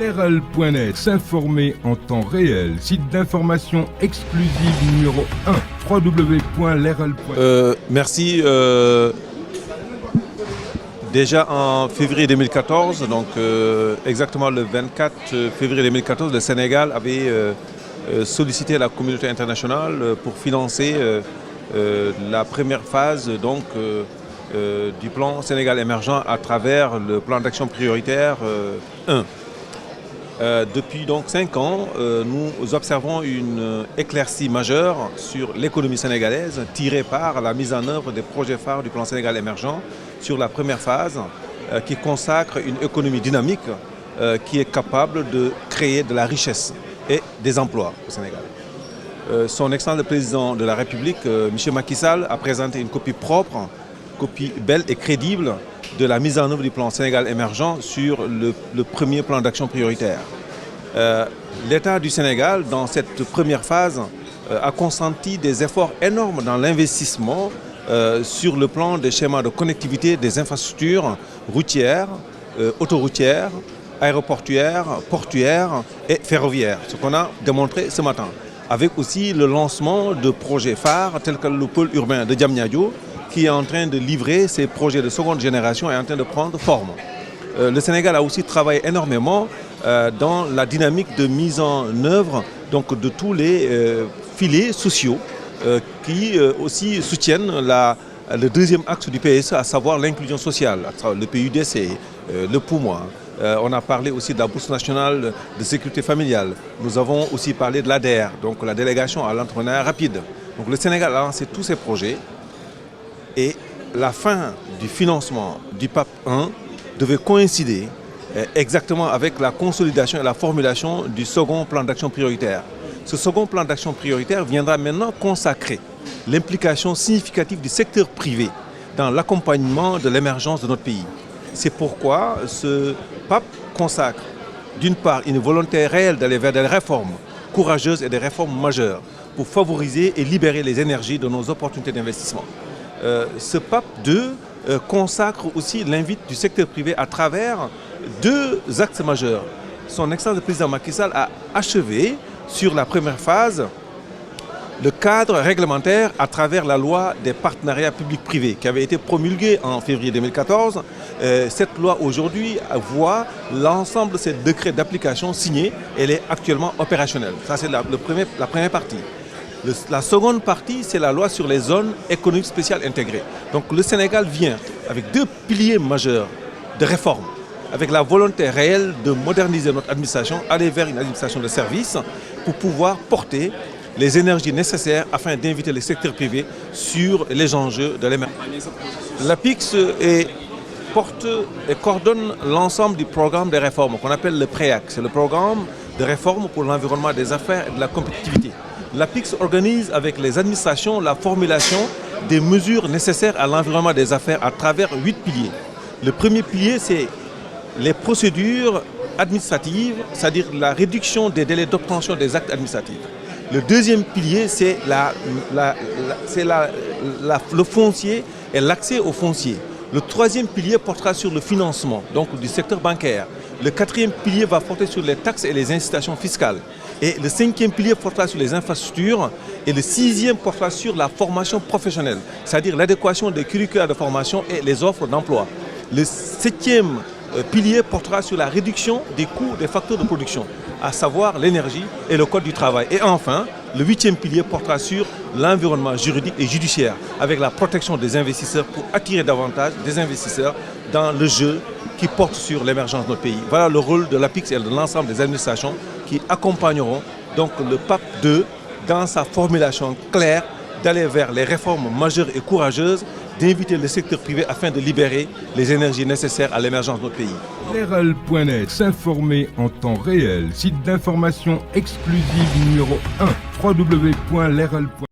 Leral.net, s'informer en temps réel. Site d'information exclusive numéro 1, www.leral.net. Merci. Déjà en février 2014, donc exactement le 24 février 2014, le Sénégal avait sollicité la communauté internationale pour financer la première phase donc, du plan Sénégal émergent à travers le plan d'action prioritaire 1. Depuis donc 5 ans, nous observons une éclaircie majeure sur l'économie sénégalaise tirée par la mise en œuvre des projets phares du plan Sénégal émergent sur la première phase qui consacre une économie dynamique qui est capable de créer de la richesse et des emplois au Sénégal. Son excellence le président de la République, M. Macky Sall, a présenté une copie propre, copie belle et crédible de la mise en œuvre du plan Sénégal émergent sur le premier plan d'action prioritaire. L'État du Sénégal, dans cette première phase, a consenti des efforts énormes dans l'investissement sur le plan des schémas de connectivité des infrastructures routières, autoroutières, aéroportuaires, portuaires et ferroviaires, ce qu'on a démontré ce matin, avec aussi le lancement de projets phares tels que le pôle urbain de Diamniadio, qui est en train de livrer ses projets de seconde génération et en train de prendre forme. Le Sénégal a aussi travaillé énormément dans la dynamique de mise en œuvre donc, de tous les filets sociaux qui aussi soutiennent le deuxième axe du PSE, à savoir l'inclusion sociale, le PUDC, le POUMA. On a parlé aussi de la bourse nationale de sécurité familiale. Nous avons aussi parlé de l'ADER, donc la délégation à l'entrepreneuriat rapide. Donc le Sénégal a lancé tous ces projets. Et la fin du financement du PAP 1 devait coïncider exactement avec la consolidation et la formulation du second plan d'action prioritaire. Ce second plan d'action prioritaire viendra maintenant consacrer l'implication significative du secteur privé dans l'accompagnement de l'émergence de notre pays. C'est pourquoi ce PAP consacre d'une part une volonté réelle d'aller vers des réformes courageuses et des réformes majeures pour favoriser et libérer les énergies de nos opportunités d'investissement. Ce PAP 2 consacre aussi l'invite du secteur privé à travers deux axes majeurs. Son excellence le président Macky Sall a achevé sur la première phase le cadre réglementaire à travers la loi des partenariats publics-privés qui avait été promulguée en février 2014. Cette loi aujourd'hui voit l'ensemble de ces décrets d'application signés. Elle est actuellement opérationnelle. Ça c'est la première partie. La seconde partie, c'est la loi sur les zones économiques spéciales intégrées. Donc le Sénégal vient avec deux piliers majeurs de réforme, avec la volonté réelle de moderniser notre administration, aller vers une administration de service pour pouvoir porter les énergies nécessaires afin d'inviter les secteurs privés sur les enjeux de l'émergence. L'APIX porte et coordonne l'ensemble du programme de réformes qu'on appelle le PREAC. C'est le programme de réforme pour l'environnement des affaires et de la compétitivité. L'APIX organise avec les administrations la formulation des mesures nécessaires à l'environnement des affaires à travers 8 piliers. Le premier pilier, c'est les procédures administratives, c'est-à-dire la réduction des délais d'obtention des actes administratifs. Le deuxième pilier, c'est le foncier et l'accès au foncier. Le troisième pilier portera sur le financement, donc du secteur bancaire. Le quatrième pilier va porter sur les taxes et les incitations fiscales. Et le cinquième pilier portera sur les infrastructures. Et le sixième portera sur la formation professionnelle, c'est-à-dire l'adéquation des curricula de formation et les offres d'emploi. Le septième pilier portera sur la réduction des coûts des facteurs de production, à savoir l'énergie et le code du travail. Et enfin, le huitième pilier portera sur l'environnement juridique et judiciaire, avec la protection des investisseurs pour attirer davantage des investisseurs dans le jeu qui porte sur l'émergence de notre pays. Voilà le rôle de l'APIX et de l'ensemble des administrations qui accompagneront donc le PAP 2 dans sa formulation claire d'aller vers les réformes majeures et courageuses, d'inviter le secteur privé afin de libérer les énergies nécessaires à l'émergence de notre pays. Leral.net, s'informer en temps réel. Site d'information exclusive numéro 1, www.leral.net.